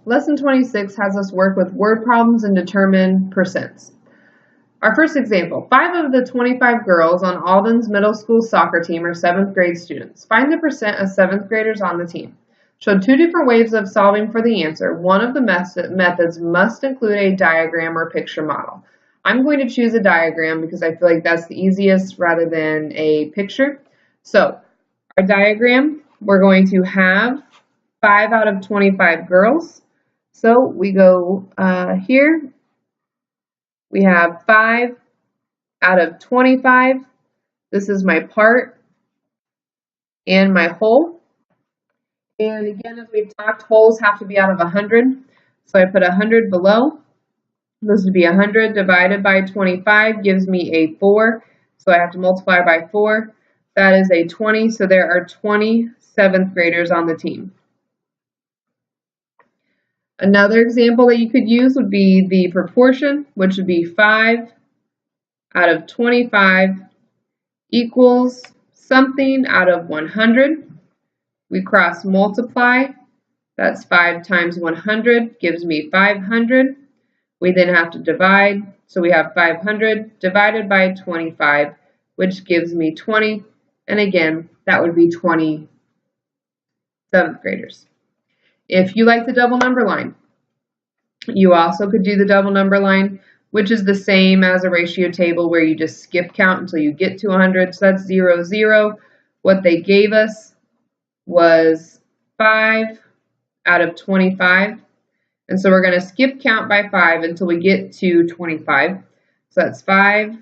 Lesson 26 has us work with word problems and determine percents. Our first example, 5 of the 25 girls on Alden's middle school soccer team are 7th grade students. Find the percent of 7th graders on the team. Show 2 different ways of solving for the answer. One of the methods must include a diagram or picture model. I'm going to choose a diagram because I feel like that's the easiest rather than a picture. So, our diagram, we're going to have 5 out of 25 girls. So we go here, we have 5 out of 25. This is my part and my whole. And again, as we've talked, wholes have to be out of 100. So I put 100 below. This would be 100 divided by 25 gives me a 4. So I have to multiply by 4. That is a 20. So there are 20 7th graders on the team. Another example that you could use would be the proportion, which would be 5 out of 25 equals something out of 100. We cross multiply. That's 5 times 100 gives me 500. We then have to divide. So we have 500 divided by 25, which gives me 20. And again, that would be 20 7th graders. If you like the double number line, you also could do the double number line, which is the same as a ratio table where you just skip count until you get to 100. So that's 0, 0. What they gave us was 5 out of 25. And so we're going to skip count by 5 until we get to 25. So that's 5,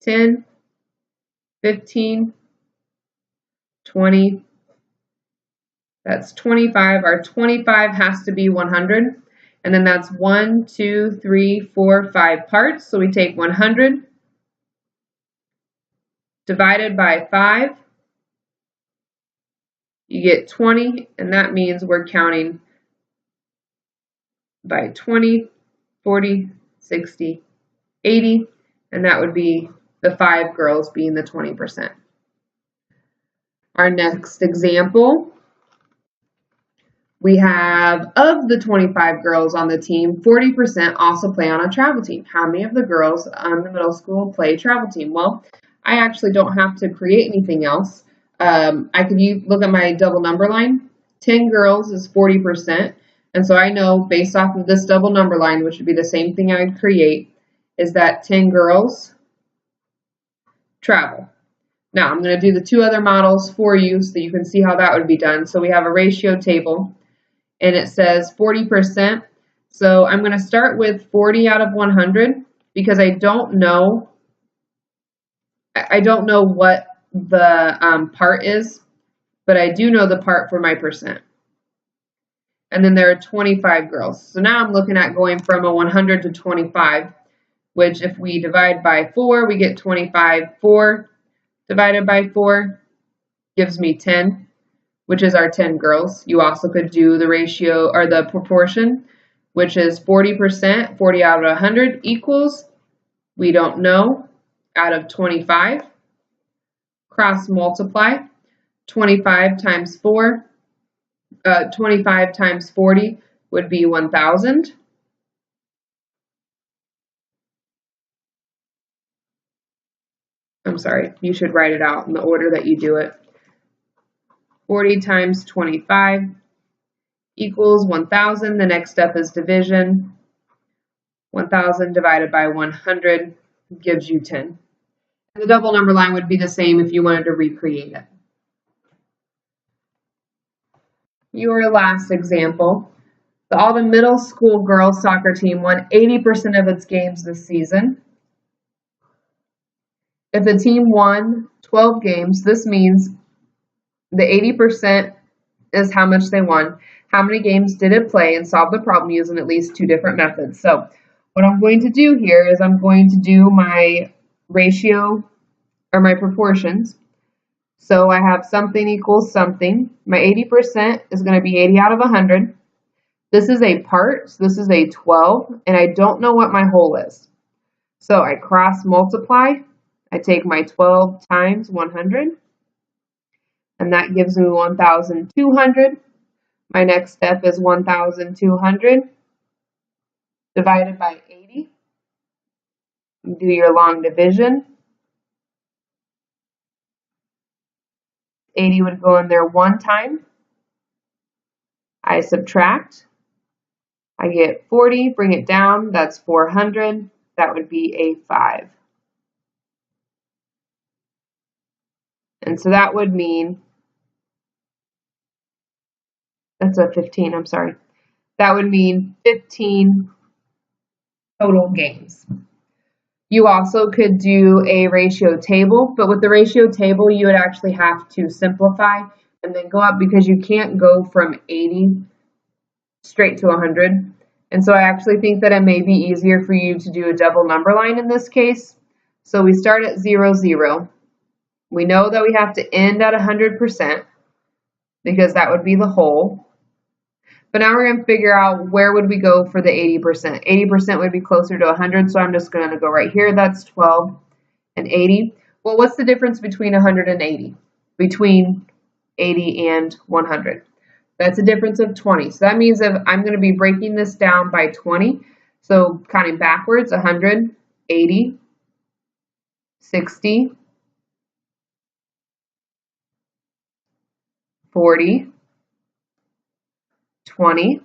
10, 15, 20. That's 25. Our 25 has to be 100. And then that's 1, 2, 3, 4, 5 parts. So we take 100 divided by 5. You get 20, and that means we're counting by 20, 40, 60, 80, and that would be the 5 girls being the 20%. Our next example, we have of the 25 girls on the team, 40% also play on a travel team. How many of the girls on the middle school play travel team? Well, I actually don't have to create anything else. I could look at my double number line. 10 girls is 40%. And so I know based off of this double number line, which would be the same thing I would create, is that 10 girls travel. Now I'm going to do the 2 other models for you so that you can see how that would be done. So we have a ratio table and it says 40%. So I'm going to start with 40 out of 100 because I don't know what the part is, but I do know the part for my percent. And then there are 25 girls. So now I'm looking at going from a 100 to 25, which if we divide by 4, we get 25. 4 divided by 4 gives me 10, which is our 10 girls. You also could do the ratio or the proportion, which is 40%, 40 out of 100 equals, we don't know, out of 25. Cross multiply, 25 times 4. 25 times 40 would be 1,000. I'm sorry, you should write it out in the order that you do it. 40 times 25 equals 1,000. The next step is division. 1,000 divided by 100 gives you 10. And the double number line would be the same if you wanted to recreate it. Your last example, the Alden Middle School girls soccer team won 80% of its games this season. If the team won 12 games, this means the 80% is how much they won. How many games did it play? And solve the problem using at least 2 different methods. So what I'm going to do here is I'm going to do my ratio or my proportions. So I have something equals something. My 80% is going to be 80 out of 100. This is a part, so this is a 12, and I don't know what my whole is. So I cross multiply. I take my 12 times 100, and that gives me 1,200, My next step is 1,200 divided by 80. Do your long division. 80 would go in there one time. I subtract. I get 40, bring it down, that's 400. That would be a 5. And so that would mean, that's a 15, I'm sorry. That would mean 15 total games. You also could do a ratio table, but with the ratio table, you would actually have to simplify and then go up because you can't go from 80 straight to 100. And so I actually think that it may be easier for you to do a double number line in this case. So we start at 0, 0. We know that we have to end at 100% because that would be the whole. But now we're going to figure out where would we go for the 80%. 80% would be closer to 100, so I'm just going to go right here. That's 12 and 80. Well, what's the difference between 100 and 80? Between 80 and 100. That's a difference of 20. So that means if I'm going to be breaking this down by 20, so counting backwards, 100, 80, 60, 40, 20.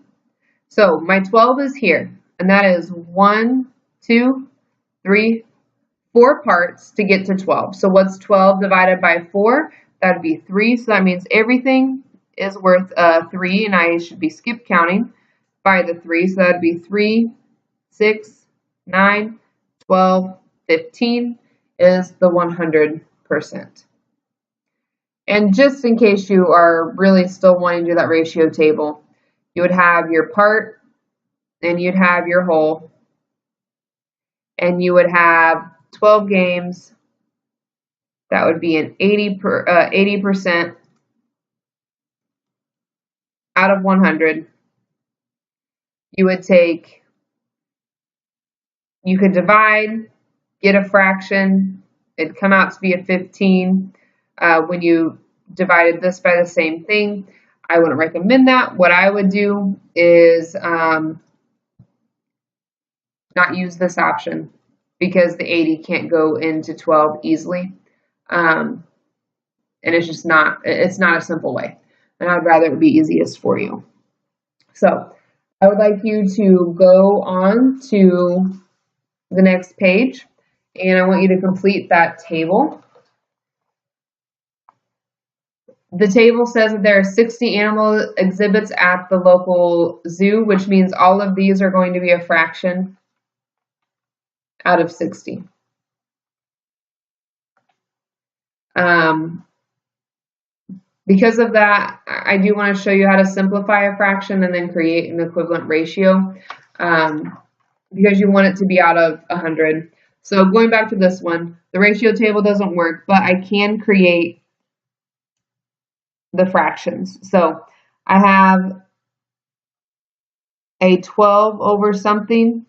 So my 12 is here, and that is 1, 2, 3, 4 parts to get to 12. So what's 12 divided by 4? That'd be 3. So that means everything is worth 3, and I should be skip counting by the 3. So that'd be 3, 6, 9, 12, 15 is the 100%. And just in case you are really still wanting to do that ratio table, you would have your part, and you'd have your whole, and you would have 12 games. That would be an 80% out of 100. You would take, you could divide, get a fraction. It'd come out to be a 15 when you divided this by the same thing. I wouldn't recommend that. What I would do is not use this option because the 80 can't go into 12 easily. And it's just not, it's not a simple way. And I'd rather it be easiest for you. So I would like you to go on to the next page, and I want you to complete that table. The table says that there are 60 animal exhibits at the local zoo, which means all of these are going to be a fraction out of 60. Because of that, I do want to show you how to simplify a fraction and then create an equivalent ratio because you want it to be out of 100. So going back to this one, the ratio table doesn't work, but I can create the fractions. So I have a 12 over something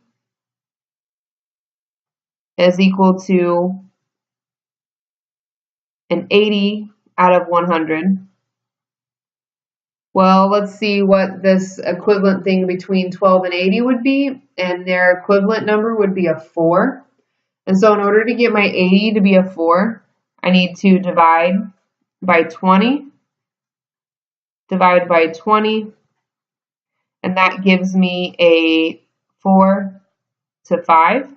is equal to an 80 out of 100. Well, let's see what this equivalent thing between 12 and 80 would be, and their equivalent number would be a 4. And so in order to get my 80 to be a 4, I need to divide by 20, divide by 20, and that gives me a 4 to 5.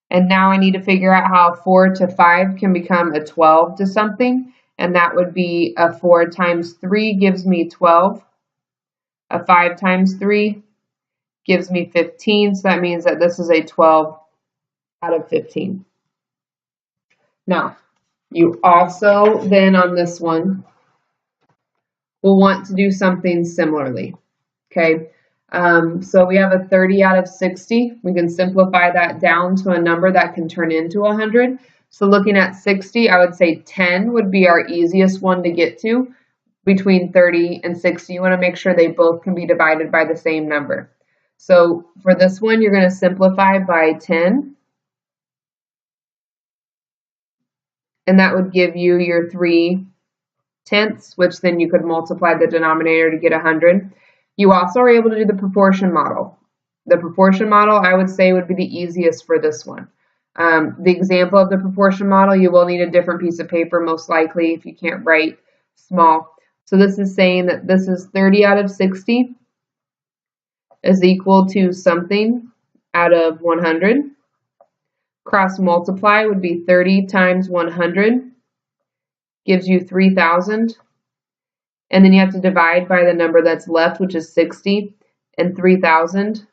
And now I need to figure out how 4 to 5 can become a 12 to something. And that would be a 4 times 3 gives me 12. A 5 times 3 gives me 15. So that means that this is a 12 out of 15. Now, you also then on this one will want to do something similarly. Okay. So we have a 30 out of 60. We can simplify that down to a number that can turn into 100. So looking at 60, I would say 10 would be our easiest one to get to. Between 30 and 60, you want to make sure they both can be divided by the same number. So for this one, you're going to simplify by 10. And that would give you your 3 tenths, which then you could multiply the denominator to get 100. You also are able to do the proportion model. The proportion model, I would say, would be the easiest for this one. The example of the proportion model, you will need a different piece of paper, most likely, if you can't write small. So this is saying that this is 30 out of 60 is equal to something out of 100. Cross multiply would be 30 times 100 gives you 3,000. And then you have to divide by the number that's left, which is 60, and 3,000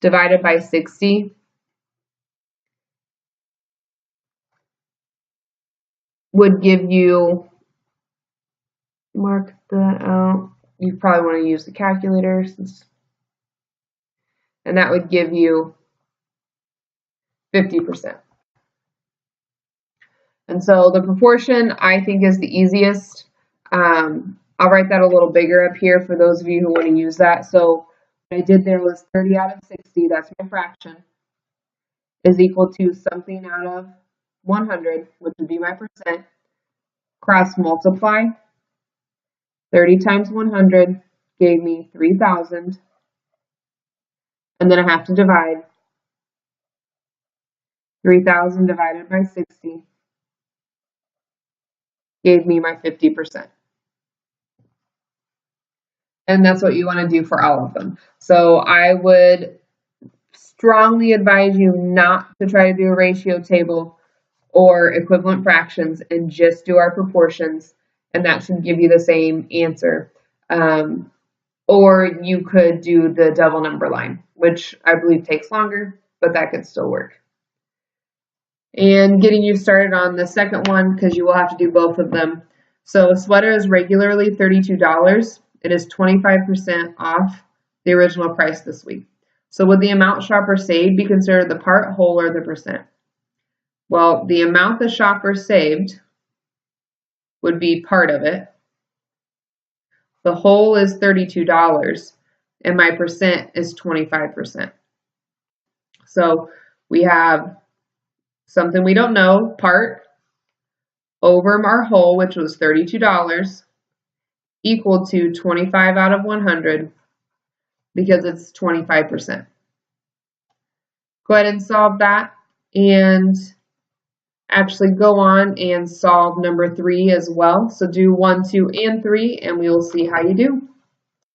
divided by 60 would give you, mark that out, you probably want to use the calculator, and that would give you 50%. And so the proportion, I think, is the easiest. I'll write that a little bigger up here for those of you who want to use that. So what I did there was 30 out of 60, that's my fraction, is equal to something out of 100, which would be my percent. Cross multiply, 30 times 100 gave me 3,000. And then I have to divide 3,000 divided by 60 gave me my 50%. And that's what you want to do for all of them. So I would strongly advise you not to try to do a ratio table or equivalent fractions and just do our proportions, and that should give you the same answer. Or you could do the double number line, which I believe takes longer, but that could still work. And getting you started on the second one, because you will have to do both of them. So a sweater is regularly $32. It is 25% off the original price this week. So would the amount shopper saved be considered the part, whole, or the percent? Well, the amount the shopper saved would be part of it. The whole is $32, and my percent is 25%. So we have something we don't know, part, over our whole, which was $32, equal to 25 out of 100, because it's 25%. Go ahead and solve that, and actually go on and solve number 3 as well. So do 1, 2, and 3, and we will see how you do.